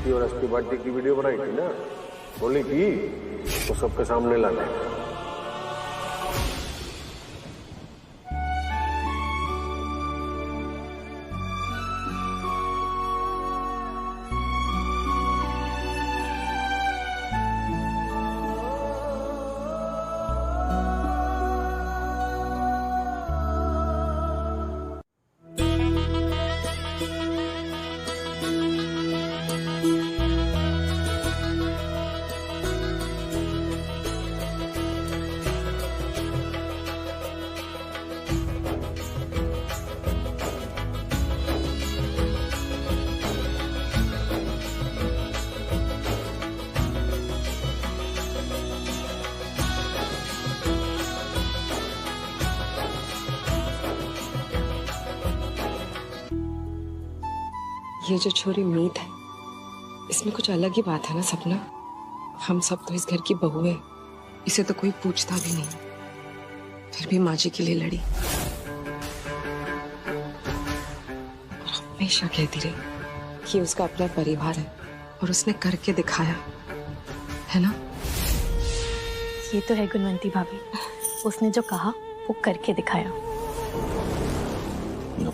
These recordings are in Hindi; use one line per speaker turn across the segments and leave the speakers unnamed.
उसकी और एसपी भाटी की वीडियो बनाई थी ना, बोली कि वो सबके सामने लाने।
ये जो छोरी मीत है, इसमें कुछ अलग ही बात है ना सपना। हम सब तो इस घर की बहू है, इसे तो कोई पूछता भी नहीं, फिर भी माँ जी के लिए लड़ी और हमेशा कहती रही कि उसका अपना परिवार है और उसने करके दिखाया है ना।
ये तो है गुणवंती भाभी, उसने जो कहा वो करके दिखाया।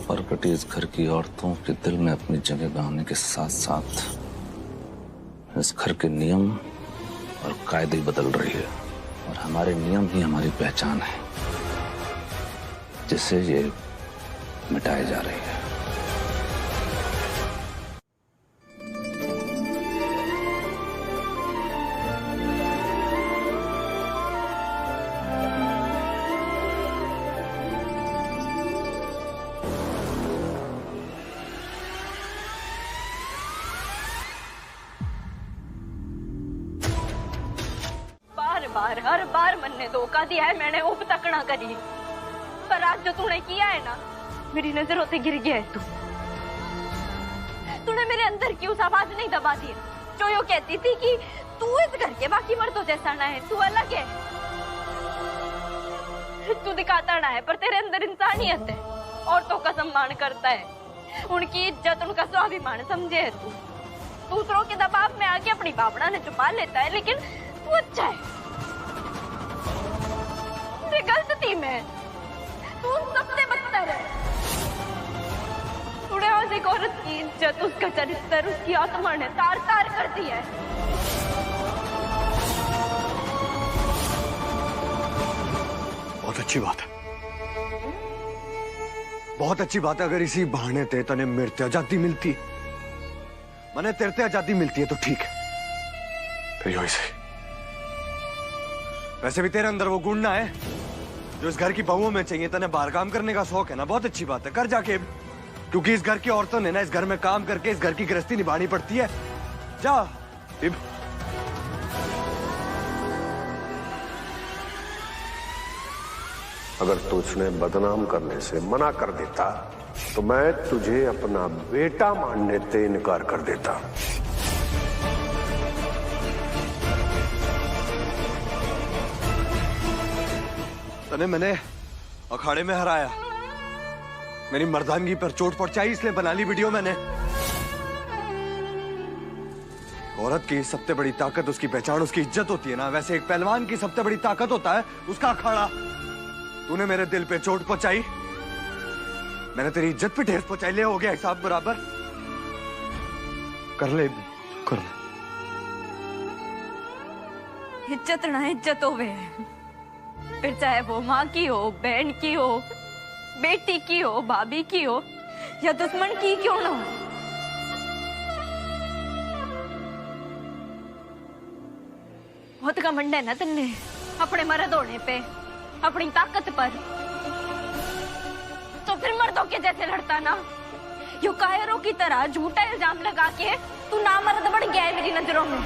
परकटी इस घर की औरतों के दिल में अपनी जगह बनाने के साथ साथ इस घर के नियम और कायदे बदल रही है, और हमारे नियम ही हमारी पहचान है, जिससे ये मिटाई जा रही है।
हर बार मन्ने धोखा दिया है मैंने, उप तक ना करी, पर आज जो तूने किया है ना, मेरी नजरों से गिर गया है। तूने मेरे अंदर की उस आवाज नहीं दबा दी जो यो कहती थी कि तू इस घर के बाकी मर्दों जैसा ना है, तू अलग है, तू दिखाता ना है पर तेरे अंदर इंसानियत है, औरतों का सम्मान करता है, उनकी इज्जत उनका स्वाभिमान समझे है। तू दूसरों के दबाव में आके अपनी भावना ने छुपा लेता है, लेकिन तू अच्छा है। गलत थी मैं, तू सबसे बदतर है। तूने आज एक औरत की इज्जत, उसका चरित्र, उसकी आत्मा ने तार तार कर दी है।
बहुत अच्छी बात है, बहुत अच्छी बात है। अगर इसी बहाने ते तने मेरे ते आजादी मिलती, मने तेरे ते आजादी मिलती है तो ठीक है, फिर यही सही। वैसे भी तेरे अंदर वो गुण ना है जो इस घर की बहुओं में चाहिए। तने बाहर काम करने का शौक है ना, बहुत अच्छी बात है, कर जाके, क्योंकि इस घर की औरतों ने ना इस घर में काम करके इस घर की गृहस्थी निभानी पड़ती है। जा इब।
अगर तुझने बदनाम करने से मना कर देता तो मैं तुझे अपना बेटा मानने से इनकार कर देता।
तने मैंने अखाड़े में हराया, मेरी मर्दानगी पर चोट पहुंचाई, इसलिए बना ली वीडियो मैंने। औरत की सबसे बड़ी ताकत उसकी पहचान, उसकी इज्जत होती है ना, वैसे एक पहलवान की सबसे बड़ी ताकत होता है उसका अखाड़ा। तूने मेरे दिल पे चोट पहुंचाई, मैंने तेरी इज्जत पे ठेस पहुंचाई, ले हो गया हिसाब बराबर। कर ले, कर ले।
इज्जत ना इज्जत होवे, फिर चाहे वो माँ की हो, बहन की हो, बेटी की हो, भाभी की हो या दुश्मन की क्यों ना हो। बहुत घमंड है ना तन्ने अपने मर्द होने पे, अपनी ताकत पर, तो फिर मर्दों के जैसे लड़ता ना। यो कायरों की तरह झूठा इल्जाम लगा के तू ना मर्द बन गया है मेरी नजरों में।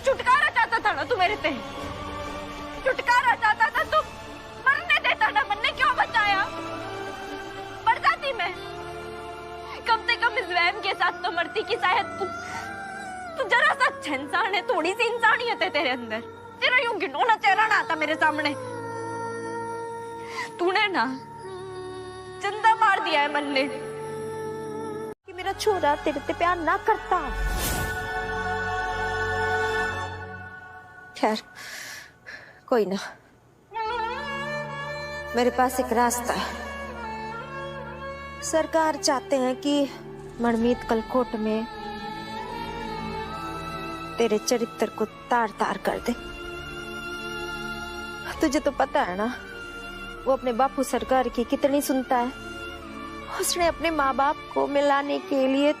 छुटकारा चाहता था ना तू मेरे पे, छुटकारा चाहता था तू, मरने देता ना, मरने क्यों बचाया? मर जाती मैं, कम से कम इस वहम के साथ तो मरती कि शायद तू जरा सा अच्छा इंसान है, थोड़ी सी इंसानियत है तेरे अंदर, तेरा यूं घिनौना चेहरा ना आता मेरे सामने। तूने ना जिंदा मार दिया है मन ने
कि मेरा छोरा तेरे ते प्यार ना करता। खैर कोई ना, मेरे पास एक रास्ता है। सरकार चाहते हैं कि मनमीत कलकोट में तेरे चरित्र को तार तार कर दे। तुझे तो पता है ना वो अपने बापू सरकार की कितनी सुनता है। उसने अपने माँ बाप को मिलाने के लिए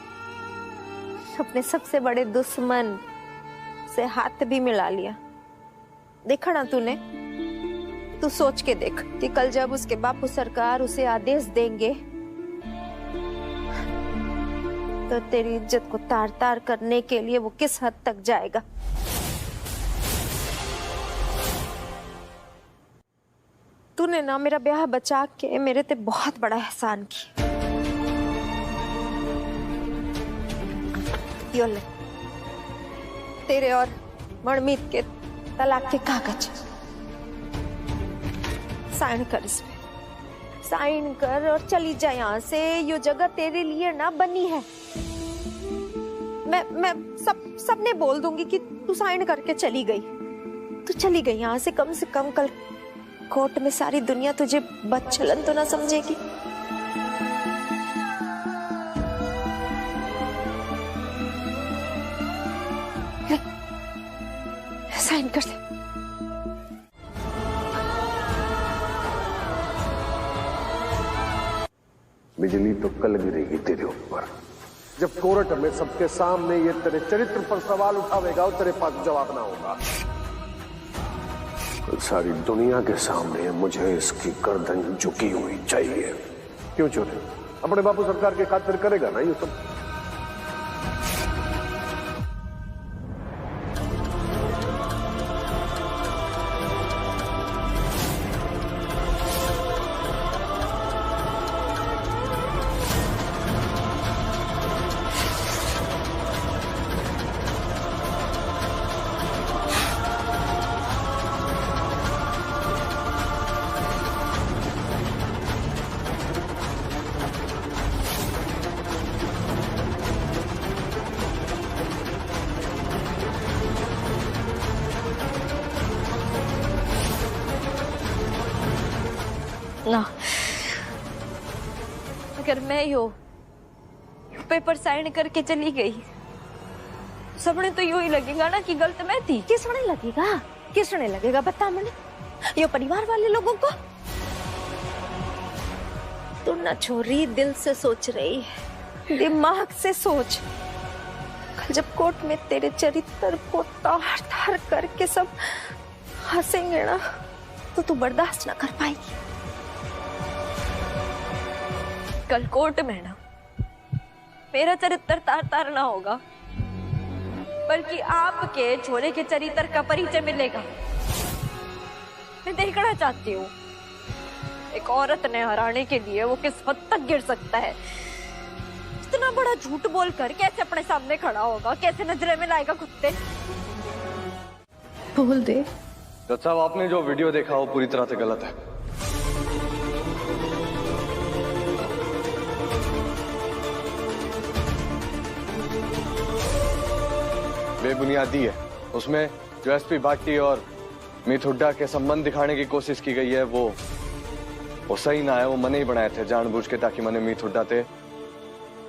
अपने सबसे बड़े दुश्मन से हाथ भी मिला लिया। देखा ना तूने? तू सोच के देख कि कल जब उसके बापू सरकार उसे आदेश देंगे तो तेरी इज्जत को तार तार करने के लिए वो किस हद तक जाएगा। तूने ना मेरा ब्याह बचा के मेरे ते बहुत बड़ा एहसान किया। यो ले, तेरे और मनमीत के तलाक के कागज, साइन कर इस पे, साइन कर और चली जा यहाँ से। ये जगह तेरे लिए ना बनी है। मैं सबने बोल दूंगी कि तू साइन करके चली गई। तू चली गई यहाँ से, कम से कम कल कोर्ट में सारी दुनिया तुझे बदचलन तो ना समझेगी। साइन कर दे।
बिजली तो कल गिरेगी तेरे ऊपर जब कोर्ट में सबके सामने ये तेरे चरित्र पर सवाल उठावेगा और तेरे पास जवाब ना होगा। तो सारी दुनिया के सामने मुझे इसकी गर्दन झुकी हुई चाहिए। क्यों छोटे? अपने बापू सरकार के खातिर करेगा ना ये सब।
ना, अगर मैं यो पेपर साइन करके चली गई, सबने तो यूं ही लगेगा ना कि गलत मैं थी। किसने लगेगा? किसने लगेगा बता मुझे? यो परिवार वाले लोगों को? तू ना छोरी दिल से सोच रही है, दिमाग से सोच। कल जब कोर्ट में तेरे चरित्र को तार तार करके सब हंसेंगे ना, तो तू बर्दाश्त ना कर पाएगी। कल कोर्ट में ना मेरा चरित्र तार तार ना होगा, बल्कि आपके छोरे के चरित्र का परिचय मिलेगा। मैं देखना चाहती हूँ एक औरत ने हराने के लिए वो किस हद तक गिर सकता है। इतना बड़ा झूठ बोलकर कैसे अपने सामने खड़ा होगा, कैसे नजरे में लाएगा कुत्ते।
बोल दे।
जज साहब, आपने जो वीडियो देखा वो पूरी तरह से गलत है। बेबुनियादी है। उसमें जो एसपी भाटी और मीत हुड्डा के संबंध दिखाने की कोशिश की गई है वो सही ना है। वो मने ही बनाए थे जानबूझ के, ताकि मने मीत हुड्डा ते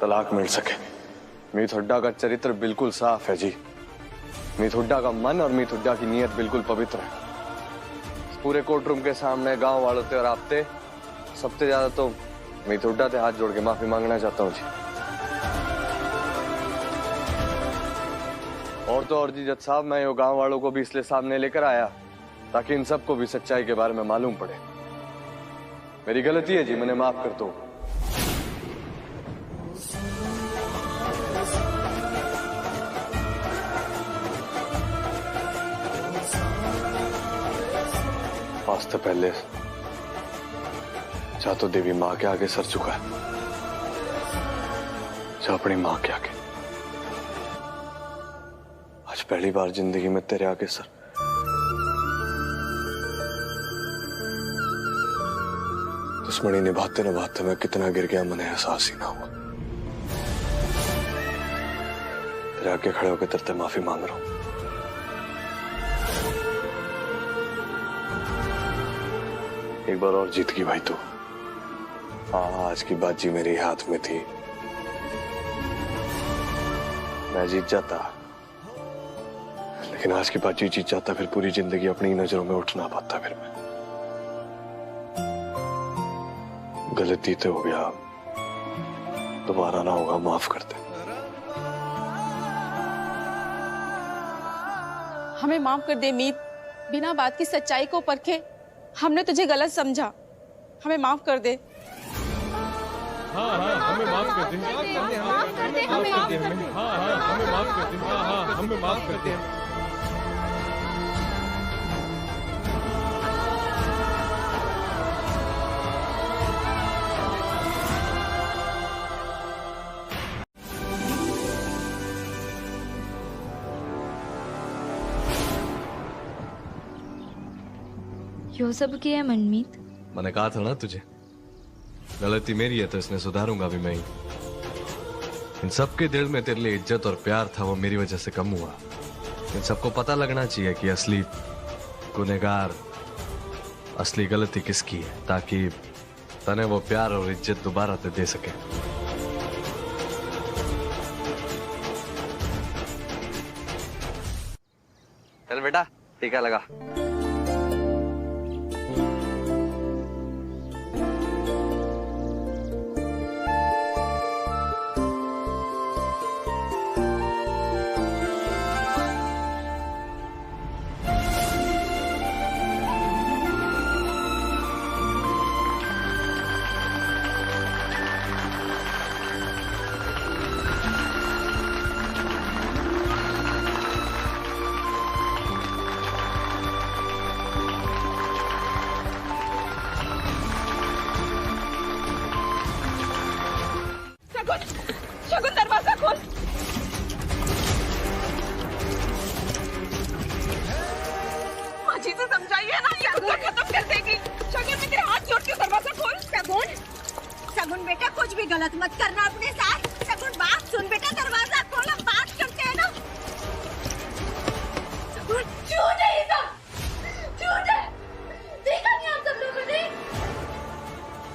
तलाक मिल सके। मीत हुड्डा का चरित्र बिल्कुल साफ है जी। मीत हुड्डा का मन और मीत हुड्डा की नीयत बिल्कुल पवित्र है। पूरे कोर्ट रूम के सामने गांव वालों से और आपते सबसे ज्यादा तो मीत हुड्डा से हाथ जोड़ के माफी मांगना चाहता हूँ जी। और तो और जी जज साहब, मैं ये गांव वालों को भी इसलिए सामने लेकर आया ताकि इन सबको भी सच्चाई के बारे में मालूम पड़े। मेरी गलती है जी, मैंने माफ कर दो। आज तो पहले जा तो देवी माँ के आगे सर झुका है, जा अपनी माँ के आगे। आज पहली बार जिंदगी में तेरे आगे सर। दुश्मनी निभाते निभाते मैं कितना गिर गया, मैंने एहसास ही ना हुआ। तेरे आगे खड़े होकर तेरे से माफी मांग रहा हूं। एक बार और जीत गई भाई तू। हाँ, आज की बाजी मेरे हाथ में थी। मैं जीत जाता, लेकिन आज की बाजी जीत जाता फिर पूरी जिंदगी अपनी नजरों में उठ ना पाता। फिर मैं गलती तो हो गया, दोबारा ना होगा, माफ कर दे।
हमें माफ कर दे मीत, बिना बात की सच्चाई को परखे हमने तुझे गलत समझा, हमें माफ कर दे।
हाँ हमें माफ कर दे,
माफ कर दे, हमें माफ कर दे।
हाँ हमें माफ कर दे, हाँ हमें माफ कर दे।
यो सब किया है मनमीत।
मैंने कहा था ना तुझे, गलती मेरी है तो इसने सुधारूंगा भी मैं ही। इन सबके दिल में तेरे लिए इज्जत और प्यार था, वो मेरी वजह से कम हुआ। इन सबको पता लगना चाहिए कि असली गुनहगार, असली गलती किसकी है, ताकि तने वो प्यार और इज्जत दोबारा ते दे सके।
चल बेटा, टीका लगा।
शगुन दरवाजा खोल। माँ जी से समझाइए ना, ये हमको खत्म कर देगी। शगुन, मैं तेरे हाथ जोड़ती हूँ, दरवाजा खोल।
शगुन, शगुन बेटा कुछ भी गलत मत करना अपने साथ। शगुन बात सुन बेटा, दरवाजा खोल, हम बात करते हैं ना। शगुन,
झूठ है ये सब, झूठ है। देखा नहीं आप सब लोगों ने,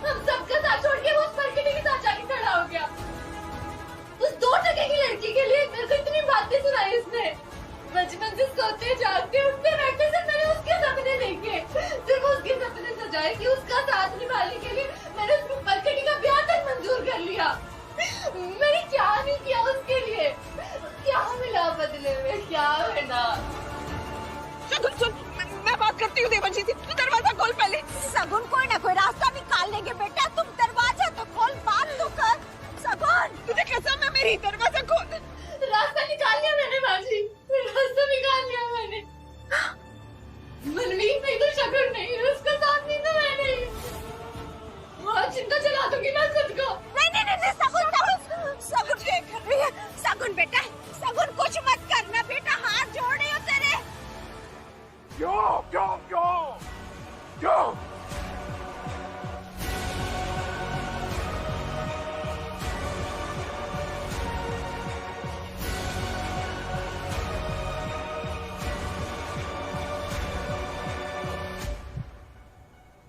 हम सबका साथ छोड़ के वो उस मार्केटिंग के साथ जाके खड़ा हो गया। उस 2 टके की लड़की के लिए मेरे को इतनी बातें सुनाई इसने। बचपन से सोते जागते उठते बैठते से मैंने उसके सपने देखे, सिर्फ उसके सपने सजाए कि उसका साथ निभाने के लिए मैंने उसको मार्केटिंग का ब्याह तक मंजूर कर लिया। मैंने क्या नहीं किया उसके लिए, क्या मिला बदले में, क्या मिला।
शगुन सुन, मैं बात करती हूँ देवांशी से, तू दरवाजा खोल पहले।
शगुन कोई ना कोई रास्ता निकाल लेंगे बेटा, तुम दरवाजा तो खोल, बात तो कर। शगुन,
तुझे कसम है मेरी, दरवाजा खोल।
रास्ता निकाल लिया मैंने बाजी, रास्ता निकाल लिया मैंने। मनमीत नहीं तो शगुन नहीं, उसका साथ नहीं तो मैं नहीं। बहुत चिंता चला दूंगी मैं खुद को।
नहीं, शगुन क्या कर रही है? शगुन बेटा, शगुन कुछ मत करना बेटा, हाथ जोड़ रही हो तेरे।
क्यों?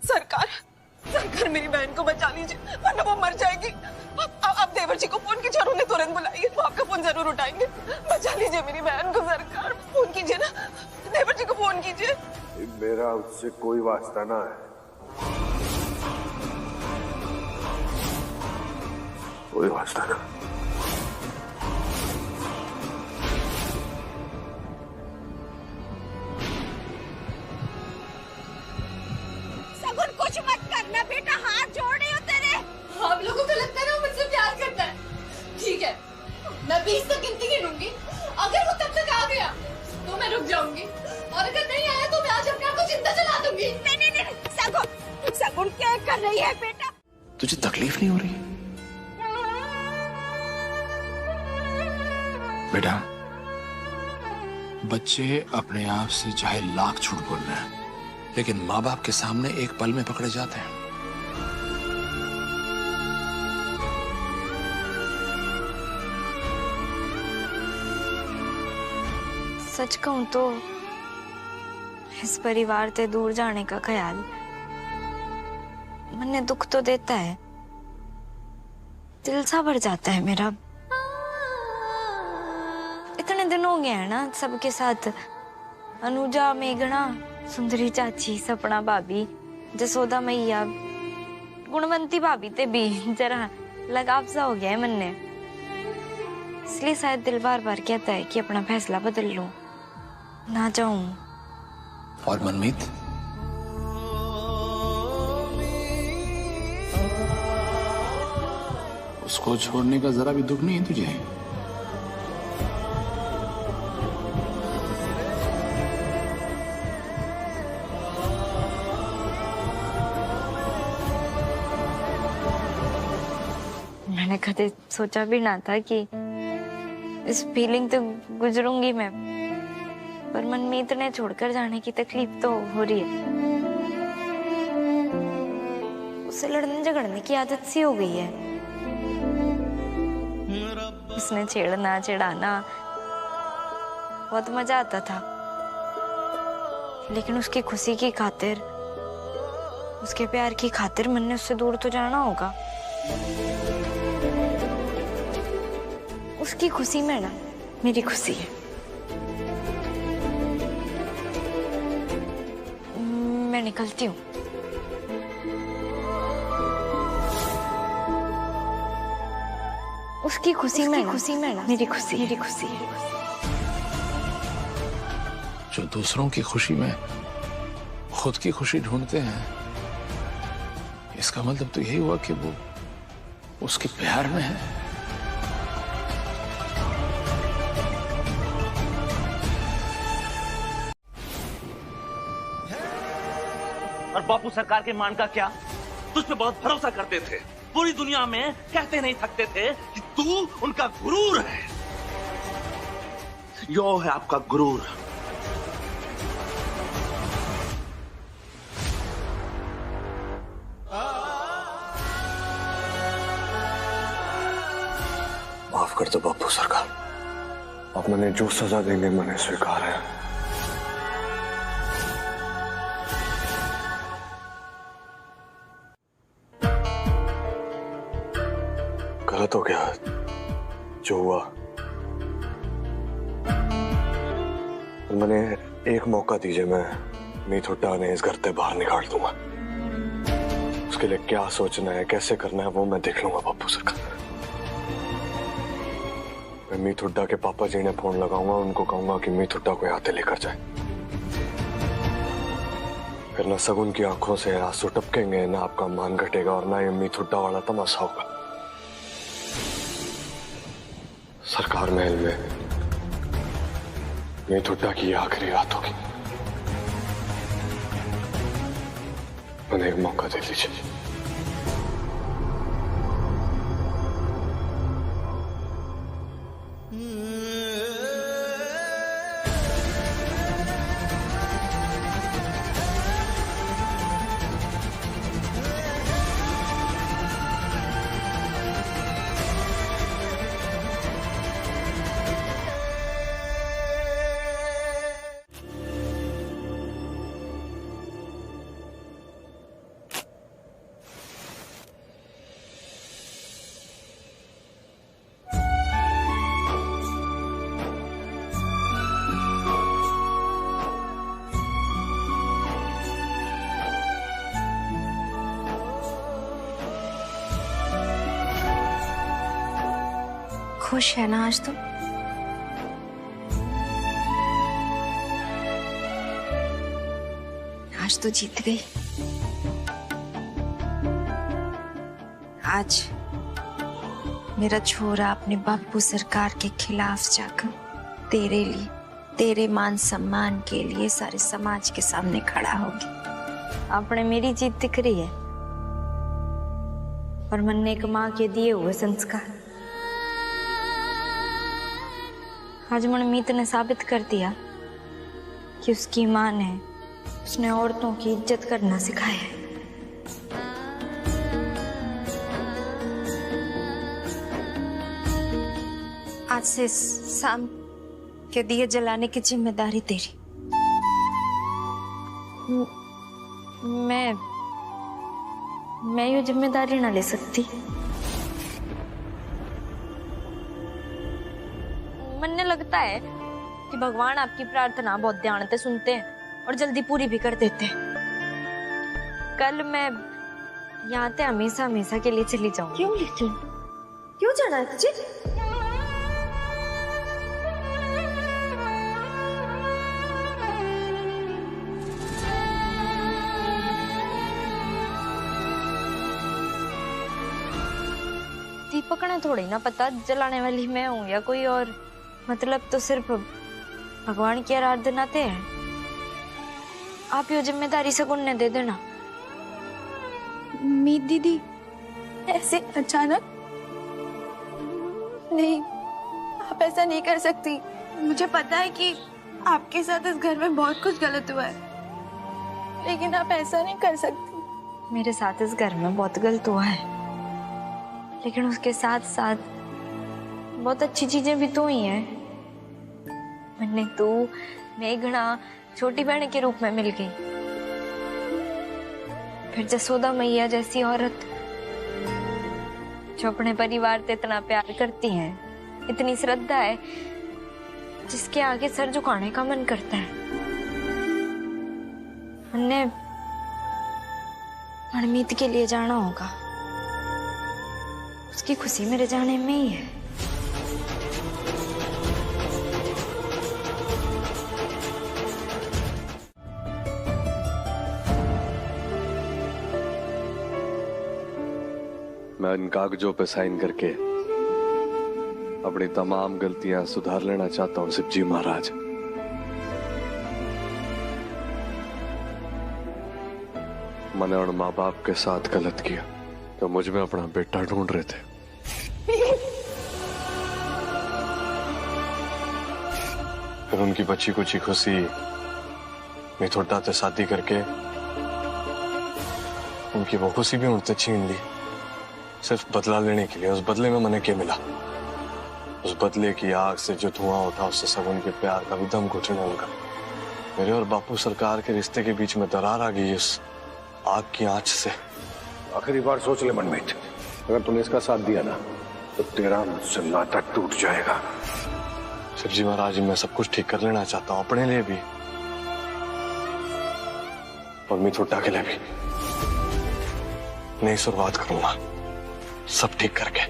सरकार मेरी बहन को बचा लीजिए, वरना वो मर जाएगी। अब देवर जी को फोन कीजिए और उन्हें तुरंत बुलाइए, वो आपका फोन जरूर उठाएंगे। बचा लीजिए मेरी बहन को सरकार, फोन कीजिए ना, देवर जी को फोन कीजिए।
मेरा उससे कोई वास्ता ना है, कोई वास्ता ना।
शगुन कुछ मत करना बेटा, हाथ जोड़ रही हो तेरे।
आप लोगों को लगता है ना वो मुझसे प्यार करता है, ठीक है, मैं 20 तक गिनती गिनूंगी। अगर वो तब तक आ गया तो मैं रुक जाऊंगी, और अगर नहीं आया तो मैं आज अपने आप को चिंता चला दूंगी।
नहीं, शगुन क्या कर रही है बेटा?
तुझे तकलीफ नहीं हो रही?
बेटा, बच्चे अपने आप से चाहे लाख झूठ बोल रहे हैं, लेकिन माँ बाप के सामने एक पल में पकड़े जाते हैं।
सच कहूं तो इस परिवार से दूर जाने का ख्याल मन्ने दुख तो देता है, दिल सा भर जाता है मेरा। इतने दिन हो गए हैं ना सबके साथ, अनुजा, मेघना, सुंदरी चाची, सपना भाभी, जसोदा मैया, गुणवंती भाभी ते भी जरा लगाव सा हो गया है मन ने। इसलिए शायद दिल बार बार कहता है कि अपना फैसला बदल लूं, ना जाऊं।
और मनमीत? उसको छोड़ने का जरा भी दुख नहीं है तुझे?
मैंने कभी सोचा भी ना था कि इस फीलिंग तो गुजरूंगी मैं, पर मनमीत ने छोड़कर जाने की तकलीफ तो हो रही है। उससे लड़ने झगड़ने की आदत सी हो गई है। उसने छेड़ना चिढ़ाना बहुत मजा आता था, लेकिन उसकी खुशी की खातिर, उसके प्यार की खातिर मैंने उससे दूर तो जाना होगा। उसकी खुशी में ना मेरी खुशी है। मैं निकलती हूँ। उसकी खुशी में ना मेरी खुशी है।
जो दूसरों की खुशी में खुद की खुशी ढूंढते हैं, इसका मतलब तो यही हुआ कि वो उसके प्यार में है।
और बापू सरकार के मान का क्या? तुझ पे बहुत भरोसा करते थे, पूरी दुनिया में कहते नहीं थकते थे कि तू उनका गुरूर है। यो है आपका गुरूर।
माफ कर दो बापू सरकार, अब मैंने जो सजा देंगे मैंने स्वीकार है। गलत हो गया जो हुआ, मैंने एक मौका दीजिए, मैं मीत हुड्डा ने इस घर से बाहर निकाल दूंगा। उसके लिए क्या सोचना है, कैसे करना है, वो मैं देख लूंगा बापू सरकार। मैं मीत हुड्डा के पापा जी ने फोन लगाऊंगा, उनको कहूंगा कि मीत हुड्डा को यहाँ से लेकर जाए। फिर ना सगुन की आंखों से आंसू टपकेंगे, ना आपका मान घटेगा, और ना ये मीत हुड्डा वाला तमाशा होगा। सरकार महल में मीत हुड्डा की आखिरी रात होगी। मैंने एक मौका दे दीजिए।
खुश है ना आज तुम? आज तो जीत गई। आज मेरा छोरा अपने बापू सरकार के खिलाफ जाकर तेरे लिए, तेरे मान सम्मान के लिए सारे समाज के सामने खड़ा होगी।
आपने मेरी जीत दिख रही है, और मन ने एक माँ के दिए हुए संस्कार आज मनमीत ने साबित कर दिया कि उसकी माँ ने, उसने औरतों की इज्जत करना सिखाया है।
आज से कि दिए जलाने की जिम्मेदारी तेरी। मैं ये जिम्मेदारी ना ले सकती।
मन लगता है कि भगवान आपकी प्रार्थना बहुत ध्यान से सुनते हैं और जल्दी पूरी भी कर देते हैं। कल मैं यहाँ से हमेशा हमेशा के लिए चली जाऊंगी।
क्यों लेकिन? क्यों जाना है तुझे?
दीपक ने थोड़ी ना पता जलाने वाली मैं हूँ या कोई और। मतलब तो सिर्फ भगवान की आराधना ते है। आप ये जिम्मेदारी सगुन ने दे देना।
मीत दीदी ऐसे अचानक? नहीं, आप ऐसा नहीं कर सकती। मुझे पता है कि आपके साथ इस घर में बहुत कुछ गलत हुआ है, लेकिन आप ऐसा नहीं कर सकती।
मेरे साथ इस घर में बहुत गलत हुआ है, लेकिन उसके साथ साथ बहुत अच्छी चीजें भी तो हुई हैं। मैंने तू मेघना छोटी बहन के रूप में मिल गई। फिर जसोदा मैया जैसी औरत जो अपने परिवार से इतना प्यार करती हैं, इतनी श्रद्धा है, जिसके आगे सर झुकाने का मन करता है। हमने मनमीत के लिए जाना होगा। उसकी खुशी मेरे जाने में ही है।
मैं इन कागजों पे साइन करके अपनी तमाम गलतियां सुधार लेना चाहता हूं शिवजी महाराज। मैंने और माँ बाप के साथ गलत किया तो मुझ में अपना बेटा ढूंढ रहे थे। फिर उनकी बच्ची कुछ खुशी मिथुटा से शादी करके उनकी वो खुशी भी उनसे छीन ली, सिर्फ बदला लेने के लिए। उस बदले में मैंने क्या मिला? उस बदले की आग से जो धुआं उठा, उससे सब उनके प्यार का भी दम घुटने लगा। मेरे और बापू सरकार के रिश्ते के बीच में दरार आ गई उस आग की आंच से।
आखिरी बार सोच ले मनमीत, अगर तूने इसका साथ दिया ना तो तेरा मुझसे नाता टूट जाएगा।
शिवजी महाराज, मैं सब कुछ ठीक कर लेना चाहता हूँ, अपने लिए भी और मिथुटा के लिए भी। नई शुरुआत करूंगा सब ठीक करके।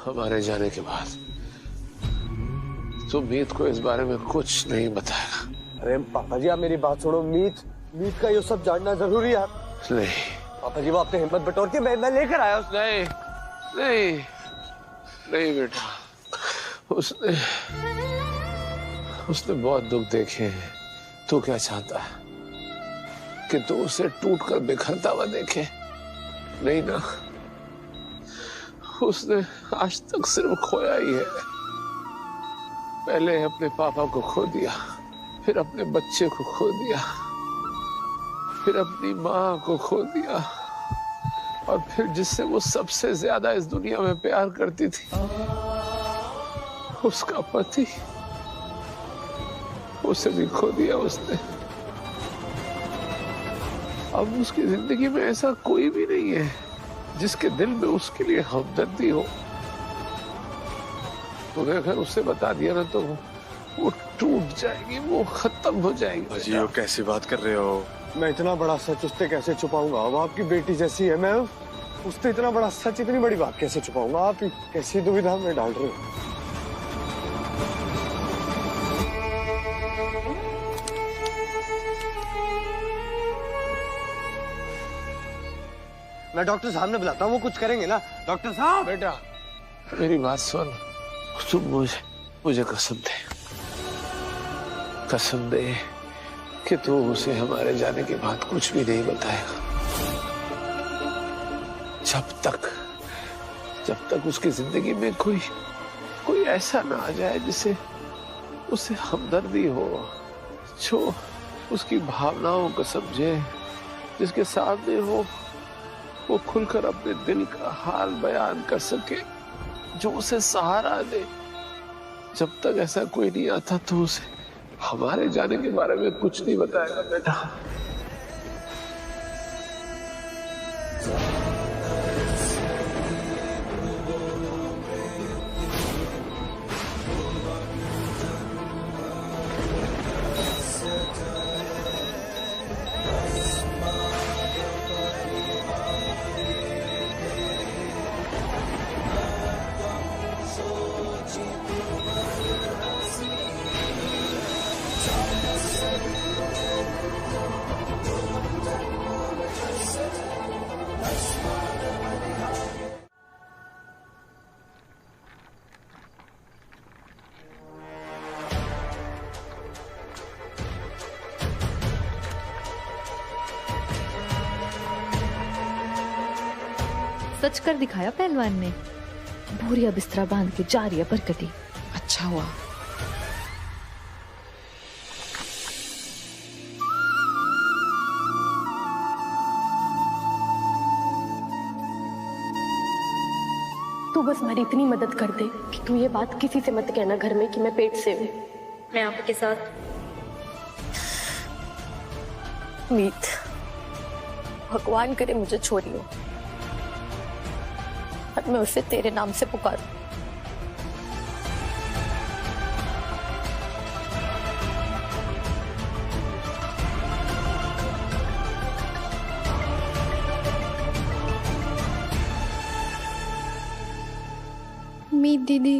हमारे जाने के बाद तो मीत को इस बारे में कुछ नहीं बताएगा।
अरे पापा जी, आप मेरी बात सुनो। मीत का ये सब जानना जरूरी है।
नहीं
पापा जी, वो अपने हिम्मत बटोर के मैं लेकर आया।
नहीं नहीं नहीं बेटा, उसने बहुत दुख देखे हैं। तू क्या चाहता है कि तू उसे टूटकर बिखरता हुआ देखे? नहीं ना, उसने आज तक सिर्फ खोया ही है। पहले अपने पापा को खो दिया, फिर अपने बच्चे को खो दिया, फिर अपनी माँ को खो दिया, और फिर जिससे वो सबसे ज्यादा इस दुनिया में प्यार करती थी, उसका पति, उसे भी खो दिया उसने। अब उसकी जिंदगी में ऐसा कोई भी नहीं है जिसके दिल में उसके लिए हमदर्दी हो। तूने अगर उससे बता दिया ना तो वो टूट जाएगी, वो खत्म हो जाएगी।
जी, वो कैसी बात कर रहे हो? मैं इतना बड़ा सच उससे कैसे छुपाऊंगा? वो आपकी बेटी जैसी है। मैं उससे इतना बड़ा सच, इतनी बड़ी बात कैसे छुपाऊंगा? आप कैसी दुविधा में डाल रहे हो? मैं डॉक्टर साहब ने बुलाता हूँ, वो कुछ करेंगे ना। डॉक्टर साहब।
बेटा मेरी बात सुन, तुम मुझे कसम दे कि तू उसे हमारे जाने के बाद कुछ भी नहीं बताएगा। जब तक उसकी जिंदगी में कोई ऐसा ना आ जाए जिसे उसे हमदर्दी हो, जो उसकी भावनाओं को समझे, जिसके सामने हो वो खुलकर अपने दिल का हाल बयान कर सके, जो उसे सहारा दे। जब तक ऐसा कोई नहीं आता तो उसे हमारे जाने के बारे में कुछ नहीं बताएगा बेटा।
सच कर दिखाया पहलवान ने। भूरिया बिस्तरा बांध के जा रही है बरकती।
अच्छा हुआ।
तू बस मेरी इतनी मदद कर दे कि तू ये बात किसी से मत कहना घर में कि मैं पेट से हूँ।
मैं आपके साथ।
मीत, भगवान करे मुझे छोरी हो और मैं उसे तेरे नाम से पुकारूं।
मीत दीदी,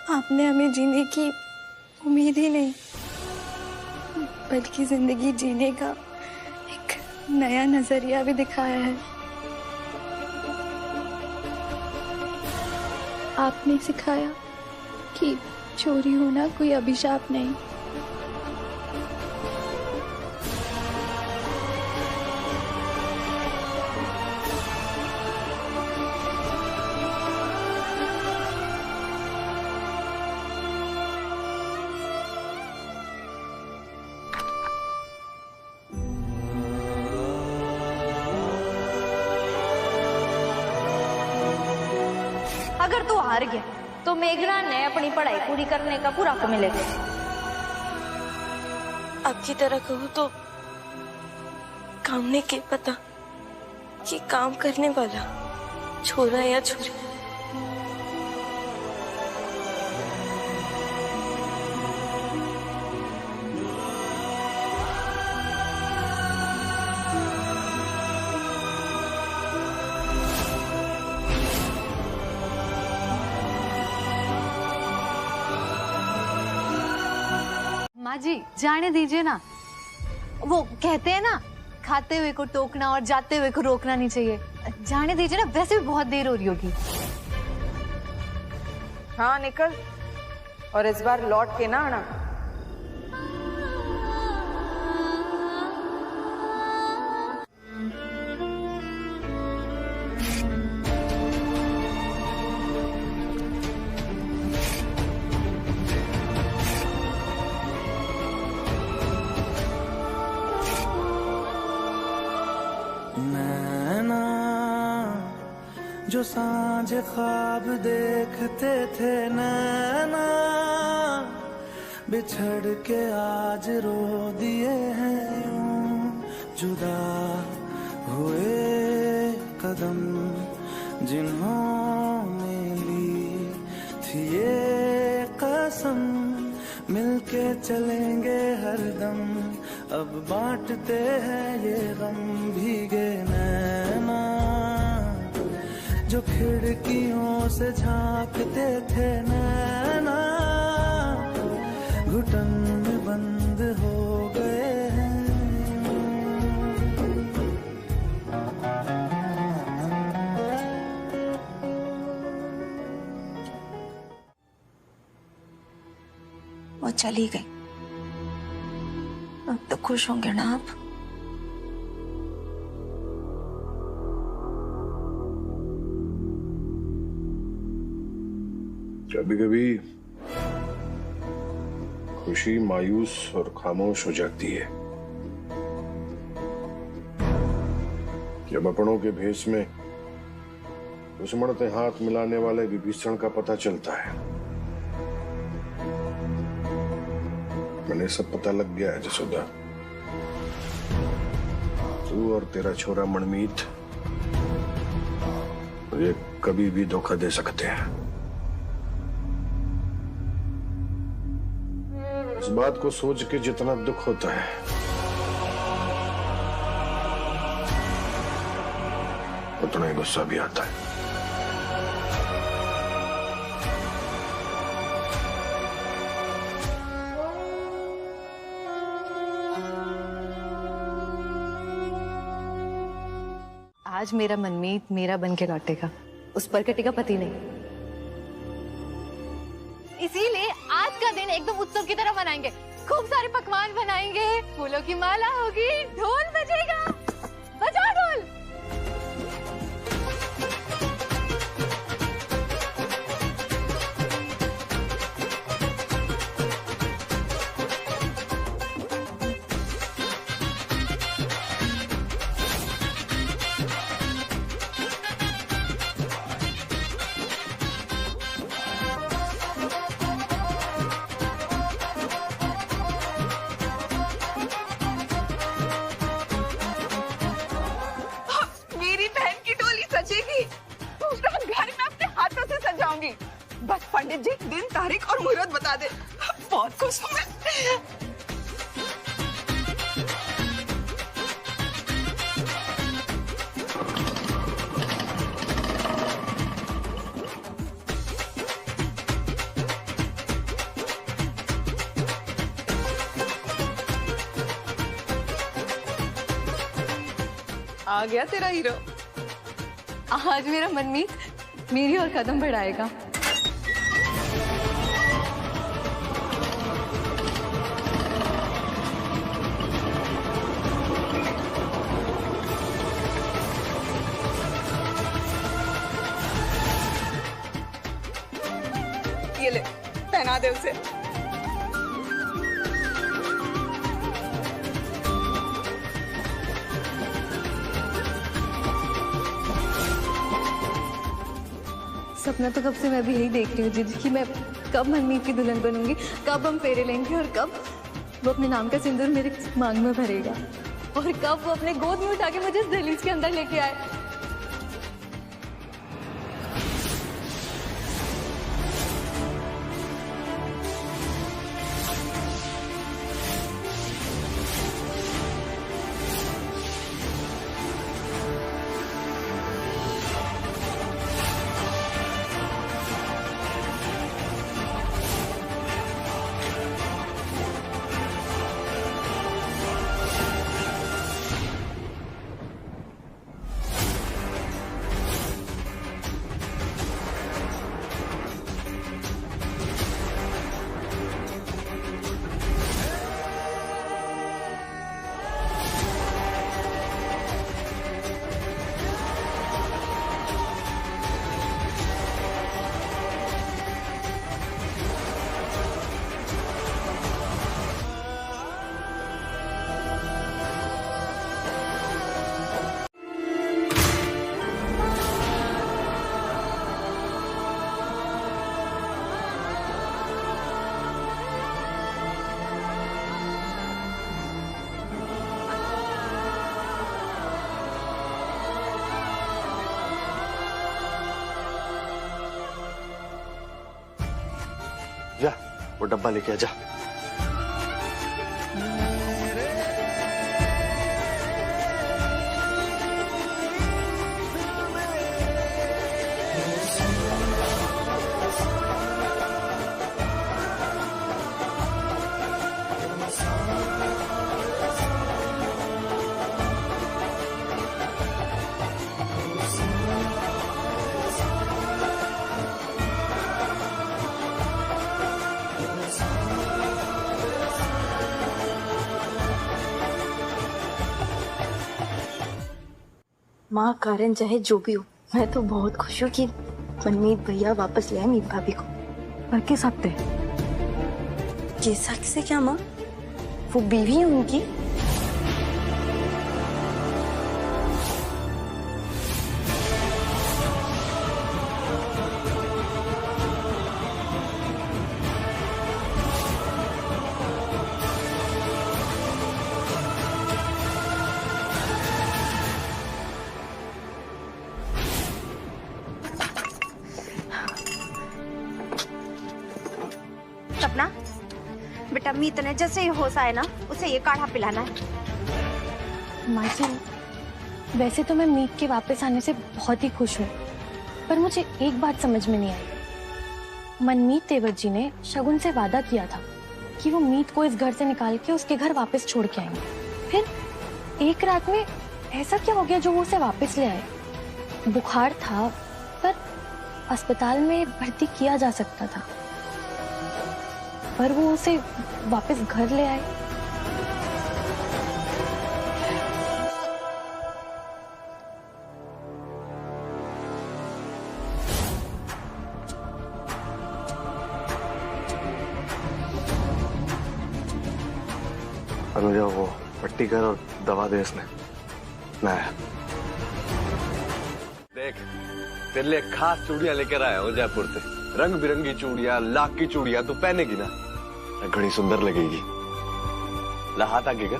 आपने हमें जीने की उम्मीद ही नहीं बल्कि जिंदगी जीने का एक नया नजरिया भी दिखाया है। आपने सिखाया कि चोरी होना कोई अभिशाप नहीं।
अगर तू हार गया तो मेघना ने अपनी पढ़ाई पूरी करने का पूरा हक मिलेगा।
आपकी तरह कहूँ तो काम ने क्या पता कि काम करने वाला छोरा या छोरी।
माँ जी जाने दीजिए ना। वो कहते हैं ना, खाते हुए को टोकना और जाते हुए को रोकना नहीं चाहिए। जाने दीजिए ना, वैसे भी बहुत देर हो रही होगी।
हाँ निकल, और इस बार लौट के ना आना।
जो सांझ ख्वाब देखते थे नैना, बिछड़ के आज रो दिए हैं यूं। जुदा हुए कदम जिन्होंने ली थी ये कसम, मिलके चलेंगे हरदम। अब बांटते हैं ये गम भीगे नैना, जो खिड़कियों से झांकते थे नैना, घुटन में बंद हो गए हैं।
वो चली गई, अब तो खुश होंगे ना आप?
कभी कभी
खुशी मायूस और खामोश हो जाती है जब अपनों के भेष में दुश्मन से हाथ मिलाने वाले विभीषण का पता चलता है। मैंने सब पता लग गया है जसोदा। तू और तेरा छोरा मनमीत मुझे कभी भी धोखा दे सकते हैं। इस बात को सोच के जितना दुख होता है उतना ही गुस्सा भी आता है।
आज मेरा मनमीत मेरा बन के लौटेगा, उस पर कटेगा पति नहीं।
इसीलिए आज का दिन एकदम उत्सव की तरह मनाएंगे। खूब सारे पकवान बनाएंगे, फूलों की माला होगी, ढोल बजेगा। बजाओ ढोल।
बस पंडित जी दिन तारीख और मुहूर्त बता दे। बहुत खुश हूँ मैं।
आ गया तेरा हीरो। आज मेरा मनमीत मेरी और कदम बढ़ाएगा।
ये ले, पहना दे उसे।
सपना तो कब से मैं भी यही देख रही हूँ जीजी कि मैं कब मनमीत की दुल्हन बनूंगी, कब हम फेरे लेंगे और कब वो अपने नाम का सिंदूर मेरे मांग में भरेगा और कब वो अपने गोद में उठा के मुझे इस दहलीज के अंदर लेके आए।
जा वो डब्बा लेके आ जा।
माँ कारण चाहे जो भी हो, मैं तो बहुत खुश हूँ कि मनमीत भैया वापस ले आए मीत भाभी को।
पर किस हफ्ते?
ये साक्षी से क्या माँ? वो बीवी है उनकी?
सपना बेटा, मीत ने जैसे ही होश आए ना उसे ये काढ़ा पिलाना है।
माँ जी, वैसे तो मैं मीत के वापस आने से बहुत ही खुश हूँ, पर मुझे एक बात समझ में नहीं आई। मनमीत तेवर जी ने शगुन से वादा किया था कि वो मीत को इस घर से निकाल के उसके घर वापस छोड़ के आएंगे। फिर एक रात में ऐसा क्या हो गया जो वो उसे वापस ले आए? बुखार था पर अस्पताल में भर्ती किया जा सकता था, पर वो उसे वापस घर ले आए।
अनुजा, वो पट्टी कर और दवा दे इसने। मैं देख, तेरे लिए खास चूड़ियां लेकर आया हूँ जयपुर से। रंग बिरंगी चूड़ियां, लाख की चूड़ियां तू पहनेगी ना, घड़ी सुंदर लगेगी। ला हाथ आगे कर।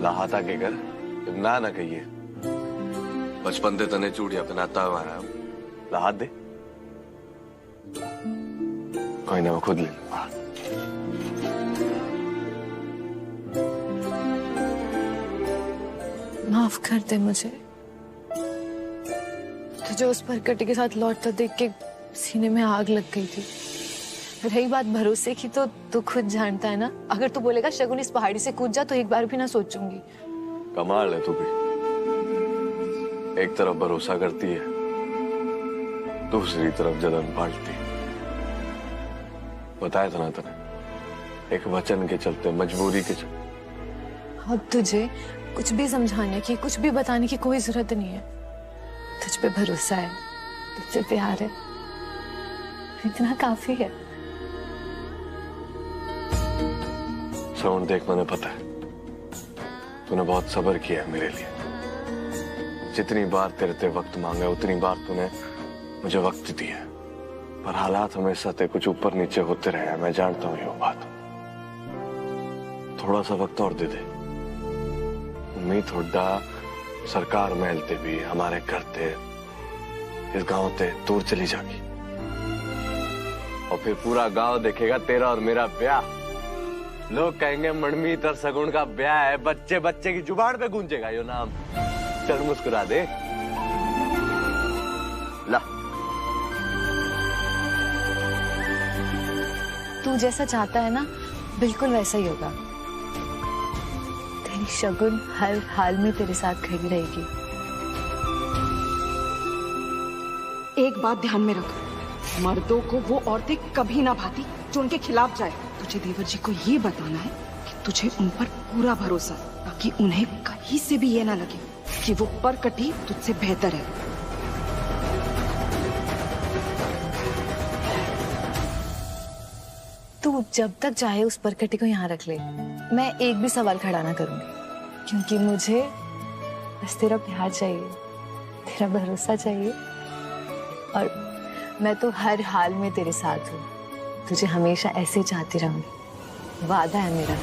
ला हाथ आगे कर, ना ना कहिए। बचपन से तने चूड़ियां पहनाता हुआ आया हूं। ला हाथ दे। कोई ना, वो खुद ले लूंगा।
माफ कर दे मुझे। तुझे उस परकटी के साथ लौटता देख के सीने में आग लग गई थी। रही बात भरोसे की, तो तू खुद जानता है ना, अगर तू बोलेगा शगुन इस पहाड़ी से कूद जा तो एक बार भी ना सोचूंगी।
कमाल है तू भी, एक तरफ भरोसा करती है, दूसरी तरफ जलन पालती है। बताया था ना तने, एक वचन के चलते, मजबूरी के चलते।
अब तुझे कुछ भी समझाने की, कुछ भी बताने की कोई जरूरत नहीं है। तुझ पे भरोसा है, तुझसे प्यार है, इतना काफी है।
श्रवण देख, मैंने पता है तूने बहुत सब्र किया है मेरे लिए। जितनी बार तेरे से वक्त मांगा उतनी बार तूने मुझे वक्त दिया, पर हालात हमेशा ते कुछ ऊपर नीचे होते रहे। मैं जानता हूँ ये बात। थोड़ा सा वक्त और दे दे। उम्मीद थोड़ा सरकार महलते भी हमारे करते इस गांव से दूर चली जागी, और फिर पूरा गांव देखेगा तेरा और मेरा ब्याह। लोग कहेंगे मनमीत और सगुन का ब्याह है, बच्चे बच्चे की जुबान पे गूंजेगा यो नाम। चल मुस्कुरा दे। ला,
तू जैसा चाहता है ना, बिल्कुल वैसा ही होगा। तेरी शगुन हर हाल में तेरे साथ खड़ी रहेगी।
एक बात ध्यान में रख, मर्दों को वो औरतें कभी ना भाती जो उनके खिलाफ जाए। तुझे देवर जी को ये बताना है कि तुझे उन पर पूरा भरोसा, ताकि उन्हें कहीं से भी ये ना लगे कि वो परकटी तुझसे बेहतर है।
तू जब तक चाहे उस परकटी को यहाँ रख ले, मैं एक भी सवाल खड़ा ना करूंगी, क्योंकि मुझे बस तेरा प्यार चाहिए, तेरा भरोसा चाहिए, और मैं तो हर हाल में तेरे साथ हूँ। तुझे हमेशा ऐसे चाहती रहूंगी, वादा है मेरा।